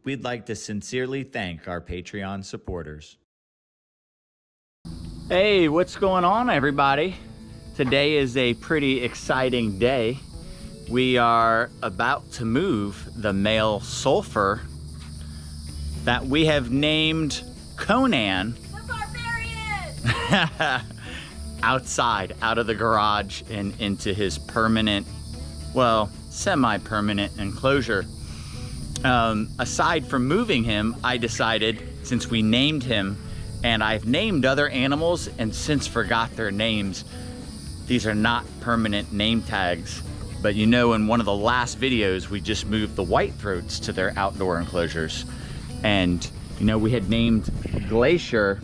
we'd like to sincerely thank our Patreon supporters. Hey, what's going on, everybody? Today is a pretty exciting day. We are about to move the male Sulfur that we have named Conan The Barbarian! outside, out of the garage and into his permanent, well, semi-permanent enclosure. Aside from moving him, I decided, since we named him, and I've named other animals and since forgot their names, these are not permanent name tags. But you know, in one of the last videos, we just moved the whitethroats to their outdoor enclosures. And you know, we had named Glacier,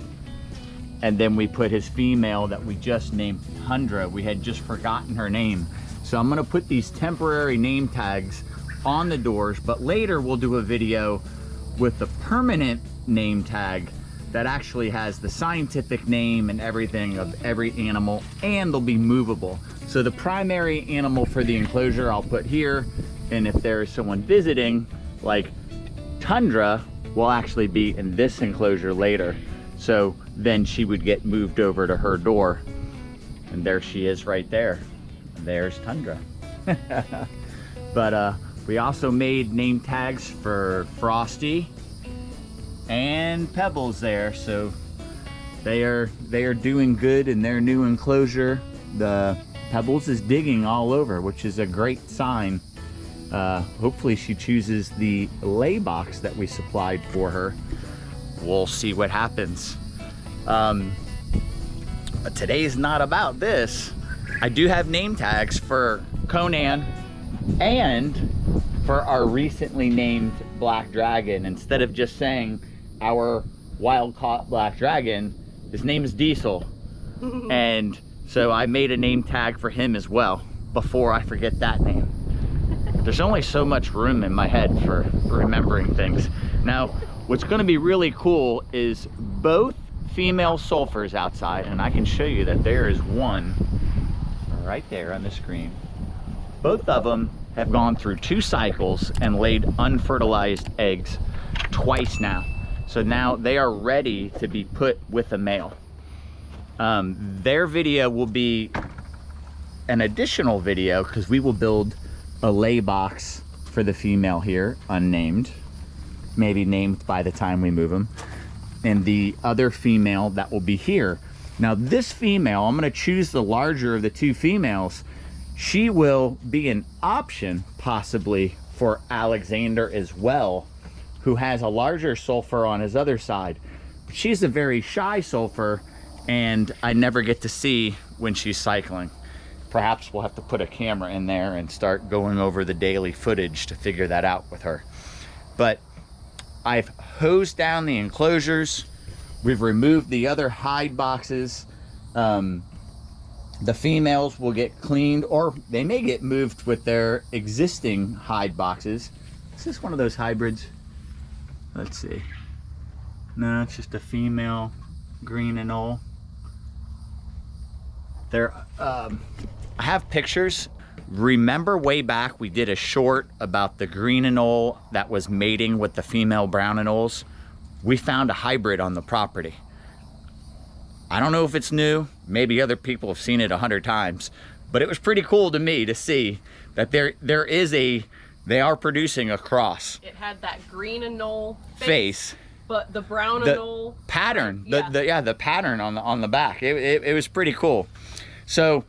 and then we put his female that we just named Tundra. We had just forgotten her name. So I'm gonna put these temporary name tags on the doors, but later we'll do a video with the permanent name tag that actually has the scientific name and everything of every animal, and they'll be movable. So the primary animal for the enclosure I'll put here, and if there is someone visiting, like Tundra, will actually be in this enclosure later. So then she would get moved over to her door. And there she is right there. There's Tundra. But we also made name tags for Frosty and Pebbles there. So they are doing good in their new enclosure. The Pebbles is digging all over, which is a great sign. Hopefully she chooses the lay box that we supplied for her. We'll see what happens. But today's not about this. I do have name tags for Conan and for our recently named black dragon. Instead of just saying our wild caught black dragon, his name is Diesel. And so I made a name tag for him as well before I forget that name. There's only so much room in my head for remembering things. Now, what's gonna be really cool is both female sulfurs outside, and I can show you that there is one right there on the screen. Both of them have gone through 2 cycles and laid unfertilized eggs twice now. So now they are ready to be put with a male. Their video will be an additional video because we will build a lay box for the female here, unnamed, maybe named by the time we move them, and the other female that will be here. Now this female, I'm going to choose the larger of the 2 females. She will be an option possibly for Alexander as well, who has a larger sulfur on his other side. She's a very shy sulfur, and I never get to see when she's cycling. Perhaps we'll have to put a camera in there and start going over the daily footage to figure that out with her. But I've hosed down the enclosures. We've removed the other hide boxes. The females will get cleaned, or they may get moved with their existing hide boxes. Is this one of those hybrids? Let's see. No, it's just a female green anole. There, I have pictures. Remember way back we did a short about the green anole that was mating with the female brown anoles? We found a hybrid on the property. I don't know if it's new, maybe other people have seen it 100 times, but it was pretty cool to me to see that they are producing a cross. It had that green anole face, but the brown anole pattern, the pattern on the back. It was pretty cool. So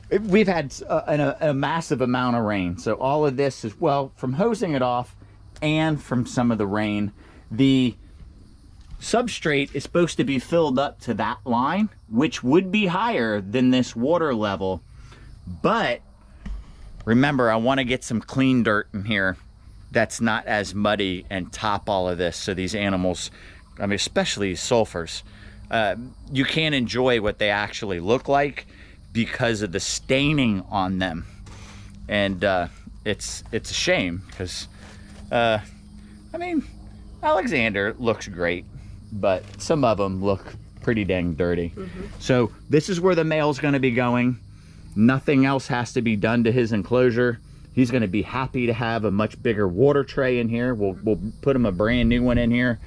we've had a massive amount of rain. So all of this is, well, from hosing it off and from some of the rain, the substrate is supposed to be filled up to that line, which would be higher than this water level. But remember, I want to get some clean dirt in here that's not as muddy and top all of this, so these animals, I mean, especially sulfurs, you can't enjoy what they actually look like because of the staining on them. And it's a shame because I mean, Alexander looks great, but some of them look pretty dang dirty. So this is where the male's going to be going. Nothing else has to be done to his enclosure. He's going to be happy to have a much bigger water tray in here. We'll put him a brand new one in here,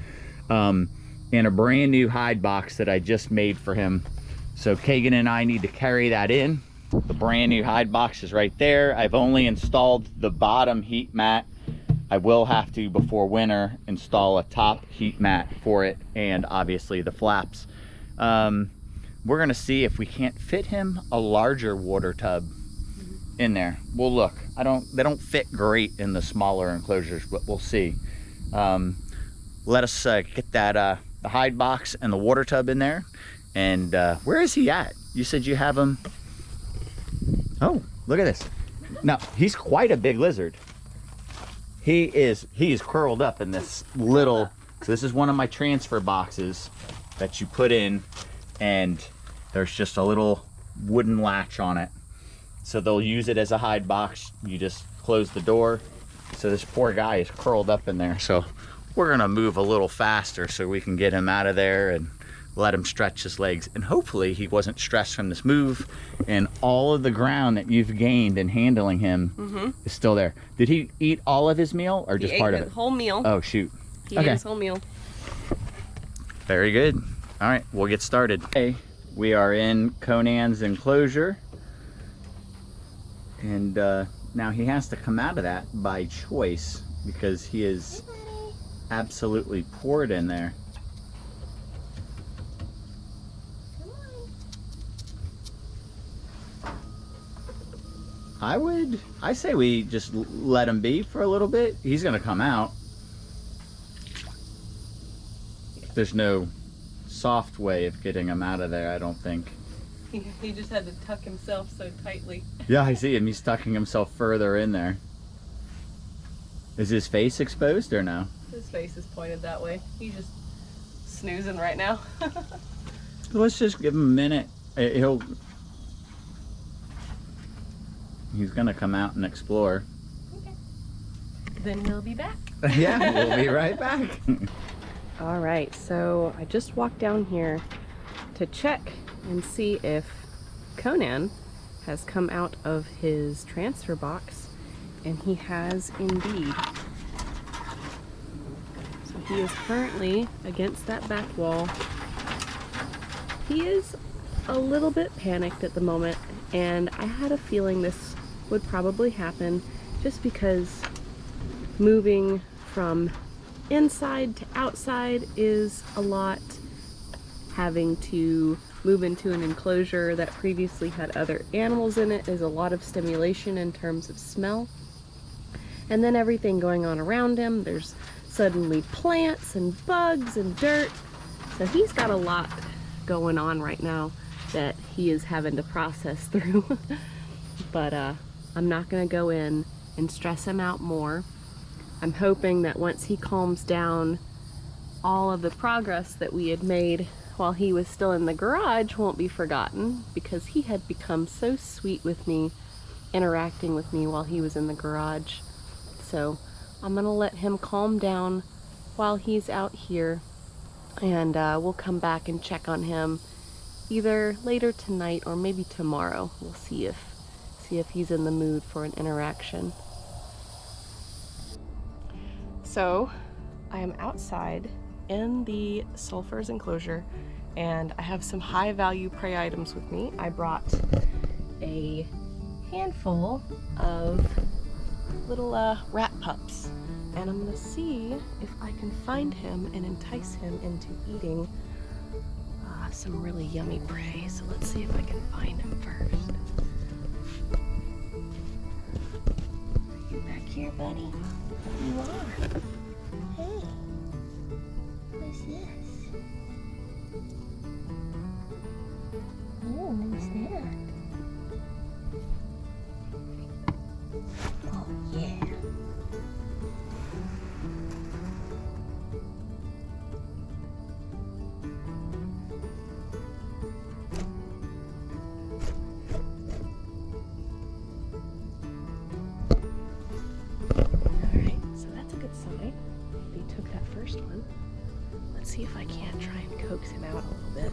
and a brand new hide box that I just made for him. So Kagan and I need to carry that in. The brand new hide box is right there. I've only installed the bottom heat mat. I will have to, before winter, install a top heat mat for it, and obviously the flaps. We're gonna see if we can't fit him a larger water tub in there. We'll look. They don't fit great in the smaller enclosures, but we'll see. Let us get that the hide box and the water tub in there. And where is he at? You said you have him. Oh, look at this. Now, he's quite a big lizard. He is curled up in this little, so this is one of my transfer boxes that you put in, and there's just a little wooden latch on it. So they'll use it as a hide box. You just close the door. So this poor guy is curled up in there. So we're gonna move a little faster so we can get him out of there and let him stretch his legs. And hopefully he wasn't stressed from this move, and all of the ground that you've gained in handling him is still there. Did he eat all of his meal or just part of it? His whole meal. Oh, shoot. He ate his whole meal. Very good. All right, we'll get started. Okay, we are in Conan's enclosure. And now he has to come out of that by choice because he is absolutely poured in there. I say we just let him be for a little bit. He's gonna come out. There's no soft way of getting him out of there, I don't think. He just had to tuck himself so tightly. Yeah, I see him. He's tucking himself further in there. Is his face exposed or no? His face is pointed that way. He's just snoozing right now. Let's just give him a minute. He's gonna come out and explore. Okay. Then we'll be back. Yeah, we'll be right back. All right, so I just walked down here to check and see if Conan has come out of his transfer box, and he has indeed. So he is currently against that back wall. He is a little bit panicked at the moment, and I had a feeling this would probably happen just because moving from inside to outside is a lot. Having to move into an enclosure that previously had other animals in it is a lot of stimulation in terms of smell. And then everything going on around him, there's suddenly plants and bugs and dirt. So he's got a lot going on right now that he is having to process through. But I'm not gonna go in and stress him out more. I'm hoping that once he calms down, all of the progress that we had made while he was still in the garage won't be forgotten, because he had become so sweet with me, interacting with me while he was in the garage. So I'm gonna let him calm down while he's out here, and we'll come back and check on him either later tonight or maybe tomorrow. We'll see if he's in the mood for an interaction. So I am outside in the Sulfur's enclosure, and I have some high value prey items with me. I brought a handful of little rat pups, and I'm gonna see if I can find him and entice him into eating some really yummy prey. So let's see if I can find him first. Are you back here, buddy? You are. Hey, what's this? Oh, what's that? Oh, yeah. Let's see if I can't try and coax him out a little bit.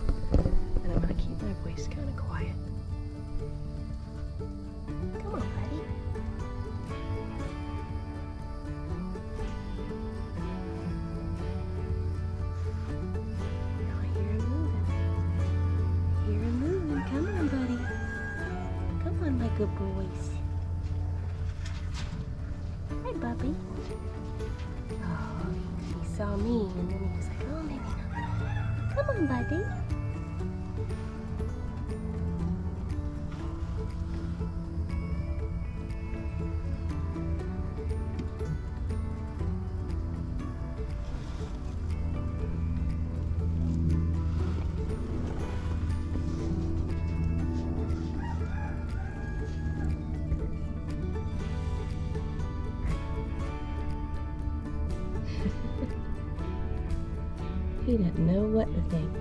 And I'm gonna keep my voice kind of quiet. Come on, buddy. Good boys. Hi, Bubby. Oh, he saw me and then he was like, oh, maybe not. Come on, buddy. He didn't know what to think.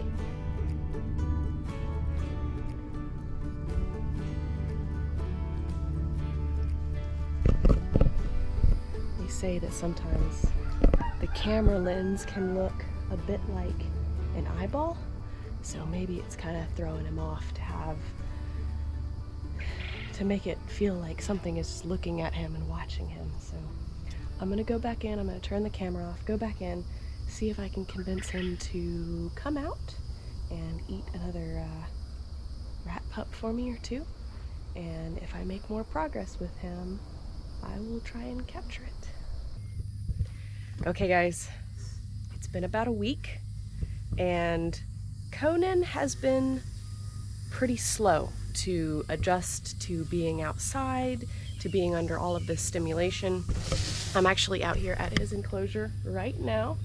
They say that sometimes the camera lens can look a bit like an eyeball, so maybe it's kind of throwing him off to make it feel like something is looking at him and watching him. So I'm gonna go back in, I'm gonna turn the camera off, go back in, see if I can convince him to come out and eat another rat pup for me or two. And if I make more progress with him, I will try and capture it. Okay guys, it's been about a week and Conan has been pretty slow to adjust to being outside, to being under all of this stimulation. I'm actually out here at his enclosure right now,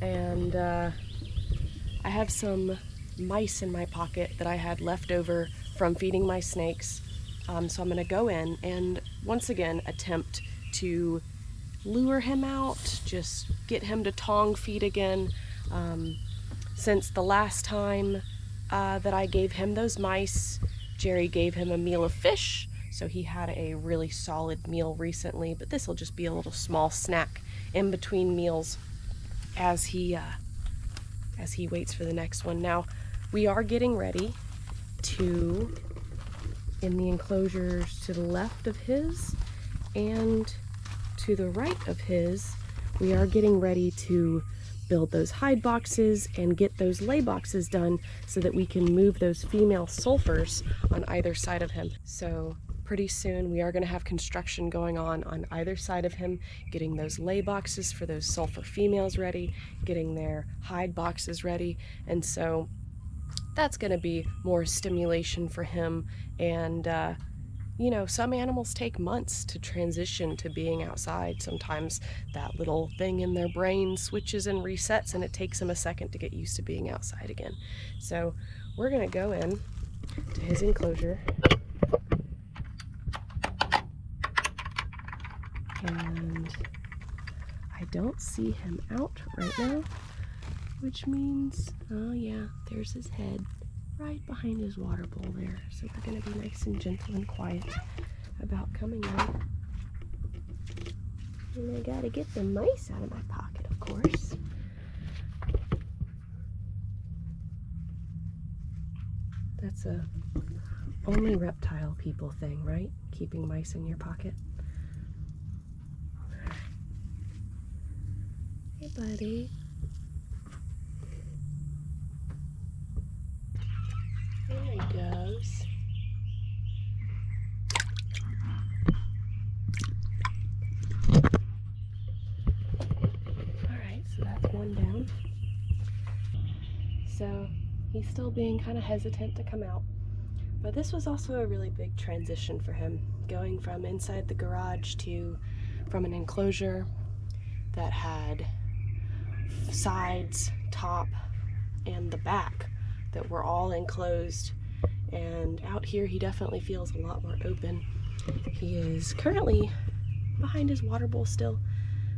and I have some mice in my pocket that I had left over from feeding my snakes. So I'm gonna go in and once again attempt to lure him out, just get him to tongue feed again. Since the last time that I gave him those mice, Jerry gave him a meal of fish, so he had a really solid meal recently, but this will just be a little small snack in between meals as he waits for the next one. Now, we are getting ready to, in the enclosures to the left of his and to the right of his, we are getting ready to build those hide boxes and get those lay boxes done so that we can move those female sulfurs on either side of him. So pretty soon we are going to have construction going on either side of him, getting those lay boxes for those sulfur females ready, getting their hide boxes ready, and so that's going to be more stimulation for him. And you know, some animals take months to transition to being outside. Sometimes that little thing in their brain switches and resets and it takes them a second to get used to being outside again. So we're gonna go in to his enclosure and I don't see him out right now, which means, oh yeah, there's his head right behind his water bowl there. So we're gonna be nice and gentle and quiet about coming in. And I gotta get the mice out of my pocket, of course. That's a only reptile people thing, right? Keeping mice in your pocket. Hey, buddy. There he goes. Alright, so that's one down. So he's still being kind of hesitant to come out. But this was also a really big transition for him, going from inside the garage to from an enclosure that had sides, top, and the back that were all enclosed, and out here he definitely feels a lot more open. He is currently behind his water bowl still,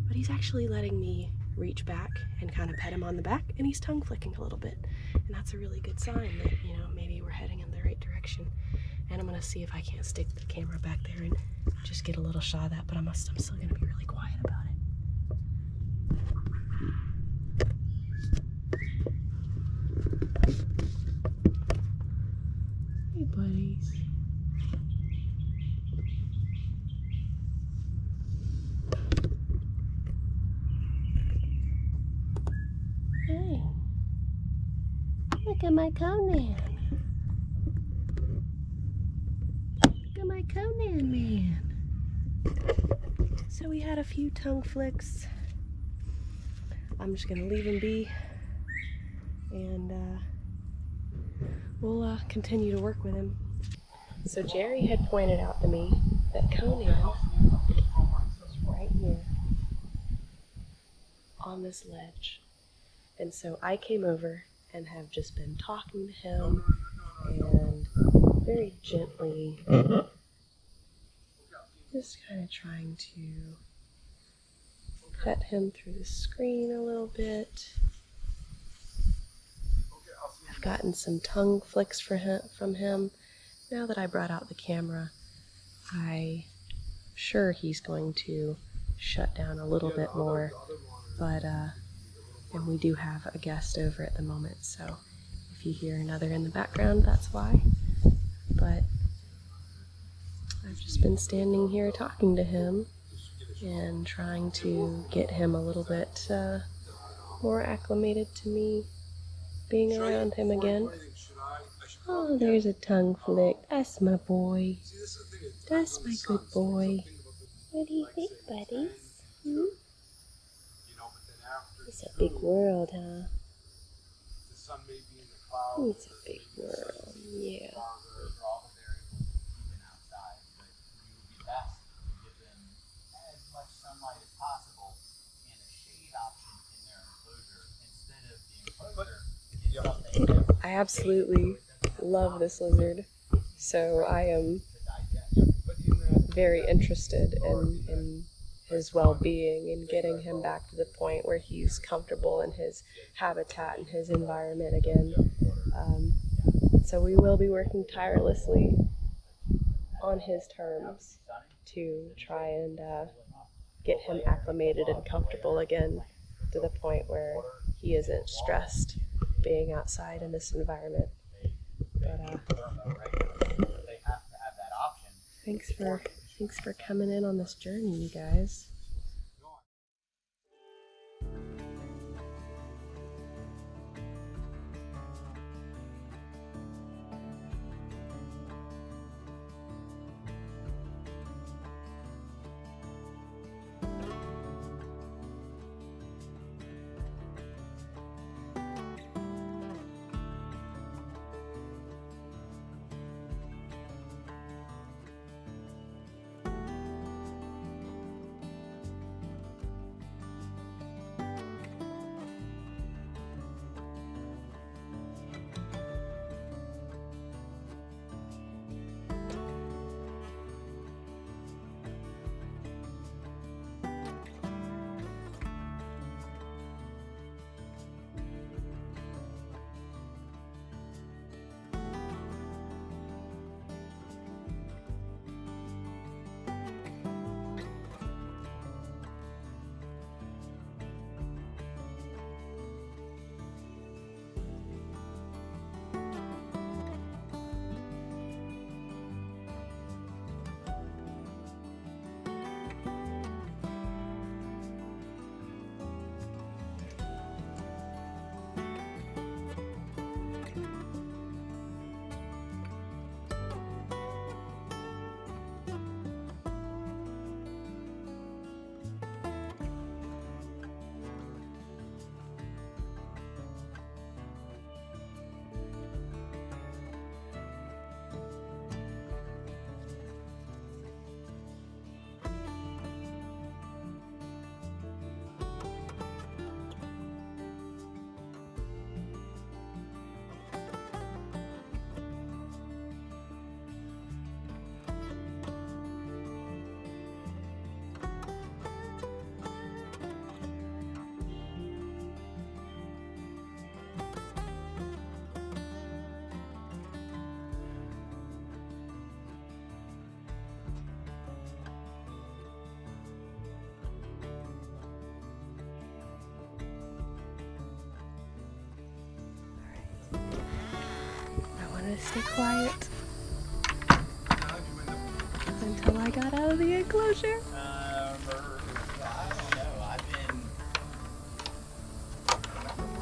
but he's actually letting me reach back and kind of pet him on the back, and he's tongue flicking a little bit, and that's a really good sign that, you know, maybe we're heading in the right direction. And I'm gonna see if I can't stick the camera back there and just get a little shot of that, but I'm still gonna be really quiet about it. Hey, buddies. Hey. Look at my Conan. Come my Conan man. So we had a few tongue flicks. I'm just gonna leave him be, and we'll continue to work with him. So Jerry had pointed out to me that Conan is right here on this ledge. And so I came over and have just been talking to him and very gently just kind of trying to pet him through the screen a little bit. I've gotten some tongue flicks from him. Now that I brought out the camera, I'm sure he's going to shut down a little bit more, but and we do have a guest over at the moment, so if you hear another in the background, that's why. But I've just been standing here talking to him and trying to get him a little bit more acclimated to me being around him again. Oh, there's a tongue flick. That's my boy. That's my good boy. What do you think, buddies? It's a big world, huh? It's a big world, yeah. I absolutely love this lizard, so I am very interested in his well-being and getting him back to the point where he's comfortable in his habitat and his environment again. So we will be working tirelessly on his terms to try and get him acclimated and comfortable again to the point where he isn't stressed being outside in this environment. But thanks for coming in on this journey, you guys. To stay quiet until I got out of the enclosure. I don't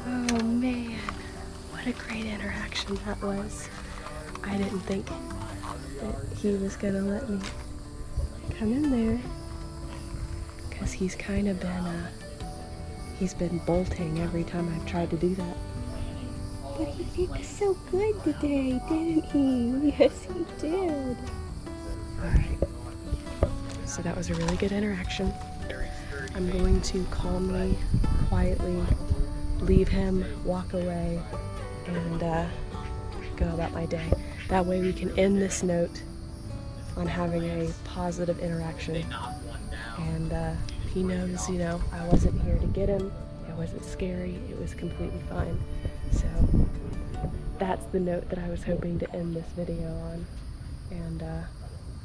know. Oh man, what a great interaction that was. I didn't think that he was gonna let me come in there, because he's kind of been, he's been bolting every time I've tried to do that. But he did so good today, didn't he? Yes, he did. Alright. So that was a really good interaction. I'm going to calmly, quietly leave him, walk away, and go about my day. That way we can end this note on having a positive interaction. And he knows, you know, I wasn't here to get him. It wasn't scary. It was completely fine. So that's the note that I was hoping to end this video on. And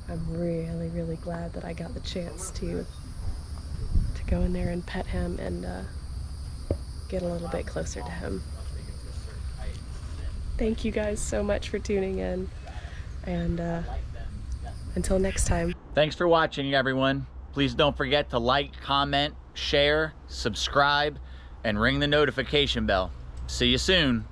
I'm really, really glad that I got the chance to go in there and pet him and get a little bit closer to him. Thank you guys so much for tuning in, and until next time. Thanks for watching, everyone. Please don't forget to like, comment, share, subscribe, and ring the notification bell. See you soon.